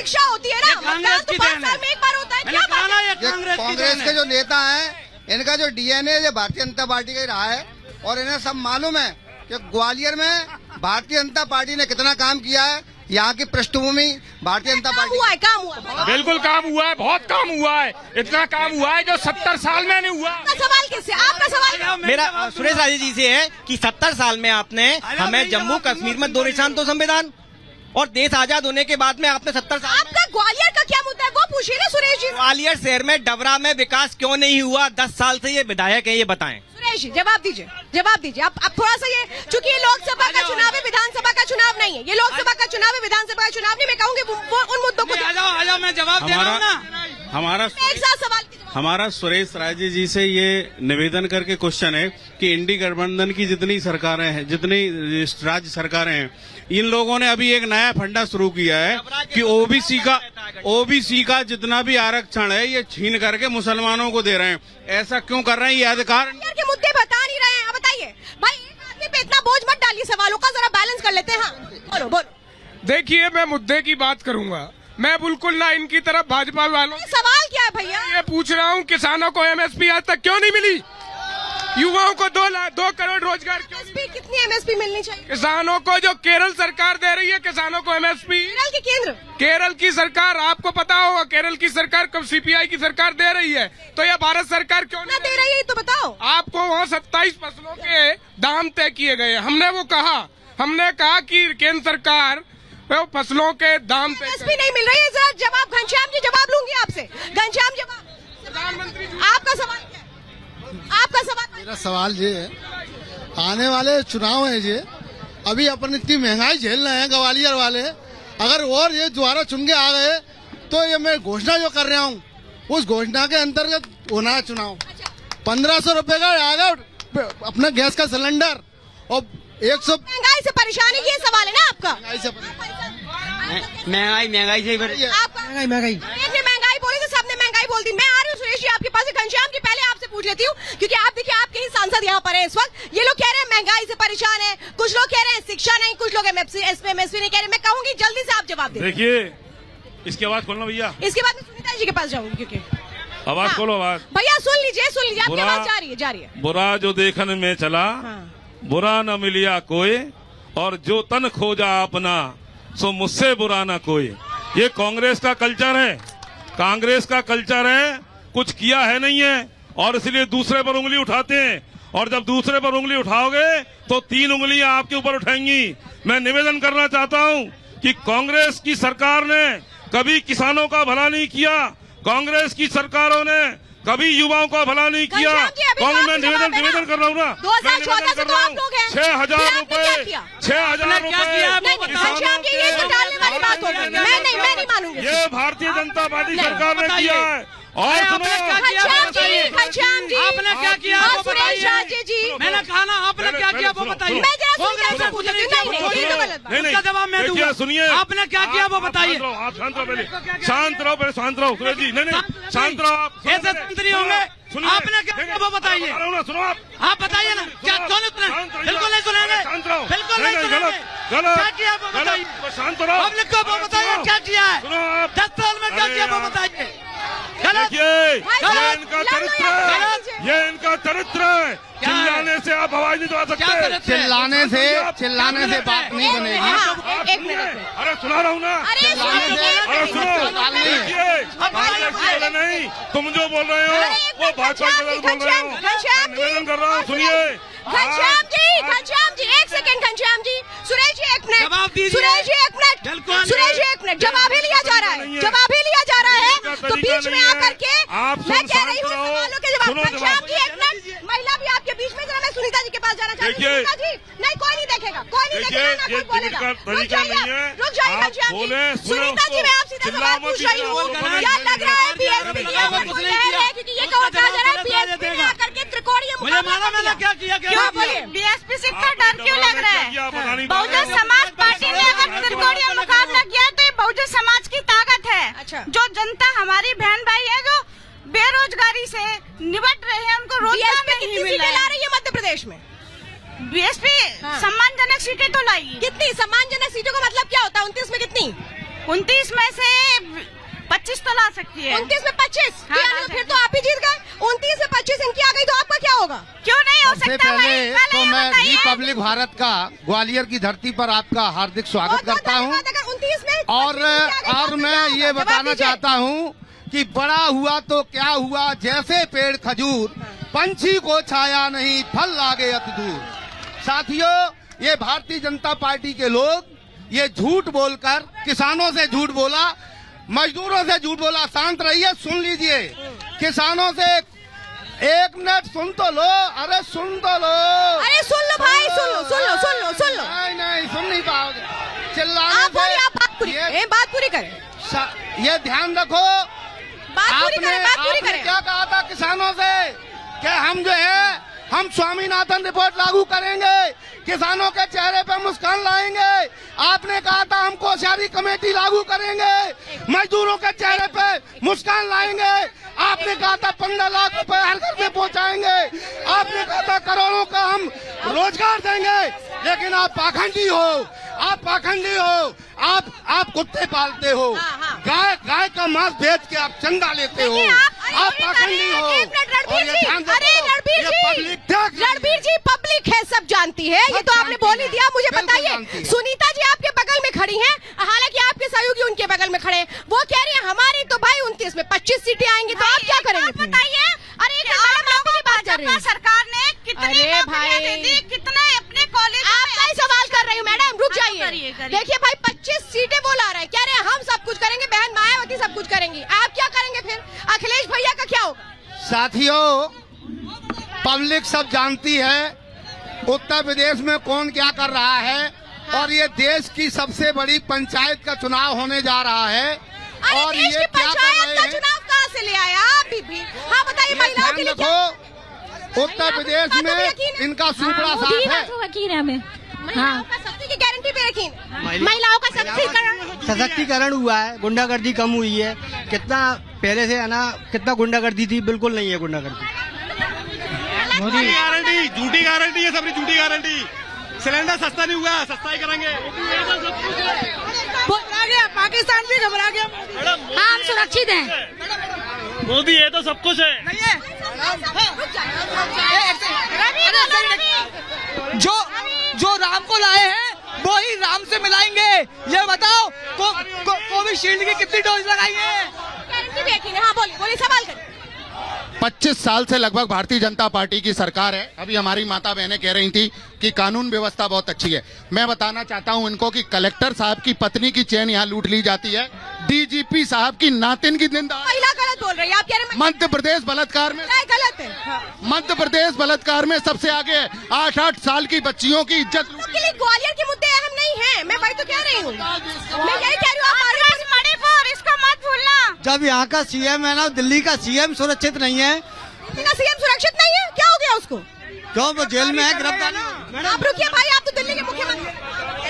शिक्षा होती है ना, मतदान तो 5 साल में एक बार होता है। क्या बात है? कांग्रेस के जो नेता हैं, इनका जो डीएनए जो भारतीय जनता पार्टी का ही रहा है, और इन्हें सब मालूम है कि ग्वालियर में भारतीय जनता पार्टी ने कितना काम किया है। यहाँ की पृष्ठभूमि भारतीय जनता पार्टी काम हुआ, बिल्कुल काम हुआ है, बहुत काम हुआ है, इतना काम हुआ है जो 70 साल में नहीं हुआ। आपका सवाल किससे? आपका सवाल मेरा सुरेश राजे जी से है कि 70 साल में आपने हमें जम्मू कश्मीर में 2 निशान तो संविधान और देश आजाद होने के बाद में आपने 70 साल आपका ग्वालियर का क्या मुद्दा है वो पूछिए ना सुरेश जी। ग्वालियर शहर में डबरा में विकास क्यों नहीं हुआ? 10 साल से ये विधायक है, ये बताएं। सुरेश जी जवाब दीजिए, जवाब दीजिए। आप थोड़ा सा ये, चूंकि ये लोकसभा का चुनाव है, विधानसभा का चुनाव नहीं है। ये लोकसभा का चुनाव है, विधानसभा का चुनाव नहीं। मैं कहूँगी वो उन मुद्दों को आ जाओ, मैं जवाब दे रहा हूं ना। एक साथ सवाल हमारा सुरेश राजे जी से ये निवेदन करके क्वेश्चन है कि इंडी गठबंधन की जितनी सरकारें हैं, जितनी राज्य सरकारें हैं, इन लोगों ने अभी एक नया फंडा शुरू किया है कि ओबीसी का जितना भी आरक्षण है ये छीन करके मुसलमानों को दे रहे हैं। ऐसा क्यों कर रहे हैं? ये अधिकार के मुद्दे बता नहीं रहे हैं। बताइए भाई, एक आदमी पे इतना बोझ मत डालिए, सवालों का जरा बैलेंस कर लेते हैं। हाँ बोलो बोलो। देखिए, मैं मुद्दे की बात करूंगा, मैं बिल्कुल ना इनकी तरफ भाजपा वालों। सवाल क्या है भैया? ये पूछ रहा हूँ, किसानों को एमएसपी आज तक क्यों नहीं मिली? युवाओं को 2 करोड़ रोजगार क्यों नहीं मिली? कितनी एमएसपी मिलनी चाहिए किसानों को? जो केरल सरकार दे रही है किसानों को एमएसपी। केरल के केंद्र, केरल की सरकार, आपको पता होगा केरल की सरकार कब सीपीआई की सरकार दे रही है, तो ये भारत सरकार क्यों नहीं दे रही है? तो बताओ। आपको वहाँ 27 फसलों के दाम तय किए गए। हमने कहा कि केंद्र सरकार फसलों के दाम एमएसपी नहीं मिल रही है। जरा जवाब, घनश्याम जी जवाब लूंगी आपसे। घनश्याम जवाब, प्रधानमंत्री आपका सवाल क्या है? आपका सवाल? मेरा सवाल ये है, आने वाले चुनाव है ये, अभी अपन इतनी महंगाई झेल रहे हैं ग्वालियर वाले, अगर और ये दोबारा चुन के आ गए तो ये मैं घोषणा जो कर रहा हूँ उस घोषणा के अंतर्गत होना है चुनाव। 1500 रुपए का आएगा अपना गैस का सिलेंडर और 100। महंगाई से परेशानी ये सवाल है ना आपका? महंगाई से महंगाई बोली तो सबने महंगाई बोल दी। मैं आ रही हूँ सुरेश जी आपके पास। घनश्याम जी पहले आपसे पूछ लेती हूँ, क्योंकि आप देखिए आपके ही सांसद यहाँ पर है इस वक्त। ये लोग कह रहे हैं महंगाई से परेशान है, कुछ लोग कह रहे हैं शिक्षा नहीं, कुछ लोग एमएसपी नहीं कह रहे। मैं कहूँगी जल्दी से आप जवाब दें। देखिए, इसकी आवाज खोलना भैया। इसके बाद मैं सुनीता जी के पास जाऊंगी, क्योंकि आवाज खोलो, आवाज। भैया सुन लीजिए आपकी आवाज जा रही है। बुरा जो देखने में चला, बुरा न मिलिया कोई, और जो तन खोजा अपना सो मुझसे बुरा न कोई। ये कांग्रेस का कल्चर है, कांग्रेस का कल्चर है। कुछ किया है नहीं है और इसलिए दूसरे पर उंगली उठाते हैं, और जब दूसरे पर उंगली उठाओगे तो 3 उंगलियां आपके ऊपर उठाएंगी। मैं निवेदन करना चाहता हूं कि कांग्रेस की सरकार ने कभी किसानों का भला नहीं किया, कांग्रेस की सरकारों ने कभी युवाओं का भला नहीं किया। कांग्रेस में निवेदन कर रहा हूँ ना, 2014 से तो आप लोग हैं। 6,000 रुपए मैं नहीं मानूंगी। ये भारतीय जनता पार्टी सरकार ने किया है। और घनश्याम जी आपने क्या किया वो बताइए। जी मैंने कहा ना, आपने क्या किया वो बताइए। नहीं, जवाब मैं दूंगा। सुनिए, आपने क्या किया वो बताइए। आप शांत रहो, पहले शांत रहो सुरेश जी। नहीं शांत रहो आप। ऐसे मंत्री होंगे। आपने क्या किया वो बताइए। सुनो आप बताइए ना, क्या क्यों नहीं? बिल्कुल नहीं सुनेंगे, बिल्कुल नहीं सुनेंगे। क्या किया वो बताइए। शांत रहो, पब्लिक को वो बताइए क्या किया है। 10 साल में क्या किया वो बताइए। देखिए, ये इनका चरित्र है। चिल्लाने से आप आवाज नहीं दबा सकते। चिल्लाने से बात नहीं बनेगी। एक मिनट, अरे सुना रहा हूँ ना। अरे सुनो, नहीं, तुम जो बोल रहे हो वो भाजपा के लोग बोल रहे हो। निवेदन कर रहा हूँ, सुनिए। Ghanshyam ji 1 second. Ghanshyam ji, Suresh ji 1 minute. Suresh ji 1 minute. जवाब ही लिया जा रहा है। तो बीच में आकर के मैं कह रही हूँ सवालों के जवाब। घनश्याम जी 1 मिनट। महिला भी आपके बीच में, जरा मैं सुनीता जी के पास जाना चाहती हूँ। सुनीता जी, नहीं कोई नहीं देखेगा, ना कोई बोलेगा। रुक जाइए घनश्याम जी। सुनीता जी, मैं आपसे सवाल पूछ रही हूँ। क्या लग रहा है बीएसपी की ओर कोई कह रहे हैं, क्योंकि ये कहा जा रहा है बीएसपी ने आकर के त्रिकोणीय मैंने क्या किया। क्यों बोलिए? बीएसपी से इतना डर क्यों लग रहा है? बहुजन समाज पार्टी ने अगर त्रिकोणीय मुकाबला किया तो ये बहुजन समाज की ताकत है। अच्छा। जो जनता हमारी बहन भाई है जो बेरोजगारी से निपट रहे हैं, उनको रोजगार नहीं मिल रहा है। मध्य प्रदेश में बीएसपी सम्मानजनक सीटें तो लाई। कितनी सम्मानजनक सीटों का मतलब क्या होता है? 29 में कितनी? 29 में से 25 तो ला सकती है। 29 में 25? हाँ, यानी फिर तो आप ही जीत गए। 29 में 25 इनकी आ गई तो आपका क्या होगा? क्यों नहीं हो सबसे सकता भाई? पहले तो ये मैं बताइए। रिपब्लिक भारत का ग्वालियर की धरती पर आपका हार्दिक स्वागत करता हूं। अगर 29 में और 25 इनकी आ गई तो और आपका मैं क्या ये होगा? जवाब बताना दीजिए। चाहता हूं कि बड़ा हुआ तो क्या हुआ, जैसे पेड़ खजूर, पंछी को छाया नहीं, फल लागे अति दूर। साथियों, ये भारतीय जनता पार्टी के लोग ये झूठ बोलकर, किसानों से झूठ बोला, मजदूरों से झूठ बोला। शांत रहिए, सुन लीजिए। किसानों से एक मिनट सुन तो लो, अरे सुन तो लो। अरे सुन लो भाई, सुन लो सुन लो सुन लो सुन लो। नहीं नहीं, सुन नहीं पाओगे चिल्लाने आप बोलिए, से। आप बात पूरी करें, बात पूरी करें, ये ध्यान रखो, बात पूरी करें, बात पूरी आपने करें। क्या कहा था किसानों से कि हम जो है हम स्वामीनाथन रिपोर्ट लागू करेंगे, किसानों के चेहरे पे मुस्कान लाएंगे। आपने कहा था हम कोश्यारी कमेटी लागू करेंगे, मजदूरों के चेहरे पे मुस्कान लाएंगे। आपने कहा था 15 लाख रुपए हर घर में पहुंचाएंगे। आपने कहा था करोड़ों का हम रोजगार देंगे। लेकिन आप पाखंडी हो, आप पाखंडी हो। आप कुत्ते पालते हो, गाय का मांस बेच के आप चंदा लेते हो। आप पाखंडी हो। एक मिनट रणबीर और ये जी, ध्यान रखो, अरे रणबीर ये जी, पब्लिक देख रही है। रणबीर जी, पब्लिक है, सब जानती है। ये सब तो आपने जानती बोल ही है। दिया। मुझे बिल्कुल बताइए, जानती है। सुनीता जी आपके बगल में खड़ी हैं, हालांकि आपके सहयोगी उनके बगल में खड़े हैं। वो कह रही है हमारी तो भाई 29 में 25 सीटें आएंगी, तो आप क्या करेंगे? बताइए, अरे ये आप लोगों की बात कर रही भाजपा हूँ। सरकार ने कितनी अरे नौकरियां भाई। दे दी, कितने अपने कॉलेज आपका ही सवाल कर रही हूँ मैडम, रुक हाँ, जाइए। करिए, करिए। देखिए भाई, 25 सीटें वो ला रहे हैं, कह रहे हैं हम सब कुछ करेंगे, बहन मायावती सब कुछ करेंगी। आप क्या करेंगे फिर? अखिलेश भैया का क्या होगा? साथियों, पब्लिक सब जानती है उत्तर प्रदेश में कौन क्या कर रहा है। और ये देश की सबसे बड़ी पंचायत का चुनाव होने जा रहा है। अरे और देश ये की क्या कर पंचायत रहे का हैं, चुनाव कहाँ से ले आया आप भी? हाँ बताइए, ये महिलाओं के ध्यान लिए क्या? रखो, उत्तर प्रदेश बातों पे में यकीन है। इनका सुपड़ा साथ है। यकीन है हमें। महिलाओं का सख्ती की गारंटी पे यकीन, महिलाओं का सशक्तिकरण। सशक्तिकरण हुआ है, गुंडागर्दी कम हुई है। कितना पहले से है ना, कितना गुंडागर्दी थी, बिल्कुल नहीं है गुंडागर्दी। झूठी गारंटी, झूठी गारंटी है, सबकी झूठी गारंटी। सिलेंडर सस्ता नहीं हुआ, सस्ता ही करेंगे। घबरा गया पाकिस्तान भी, घबरा गया। हाँ, हम सुरक्षित हैं। मोदी है तो सब कुछ है। जो राम को लाए हैं वो ही राम से मिलाएंगे। ये बताओ कोविशील्ड की कितनी डोज लगाई है? गारंटी पे यकीन है। हाँ बोलिए, बोलिए, सवाल करिए। 25 साल से लगभग भारतीय जनता पार्टी की सरकार है। अभी हमारी माता बहनें कह रही थी कि कानून व्यवस्था बहुत अच्छी है। मैं बताना चाहता हूं इनको कि कलेक्टर साहब की पत्नी की चेन यहां लूट ली जाती है। डीजीपी साहब की नातिन की निंदा। महिला गलत बोल रही है, आप कह रहे हैं मध्य प्रदेश बलात्कार में, महिलाएं गलत है। मध्य प्रदेश बलात्कार में सबसे आगे है। 8-8 साल की बच्चियों की इज्जत लूट। के लिए ग्वालियर के मुद्दे अहम नहीं है, मैं वही तो कह रही हूँ। मैं यही कह रही हूँ, आप मणिपुर, इसको मत भूलना। जब यहाँ का सीएम है ना, दिल्ली का सीएम सुरक्षित नहीं है। सीएम सुरक्षित नहीं है, क्या हो गया उसको? क्यों, वो जेल में है, गिरफ्तार। आप रुकिए भाई, आप तो दिल्ली के मुख्यमंत्री।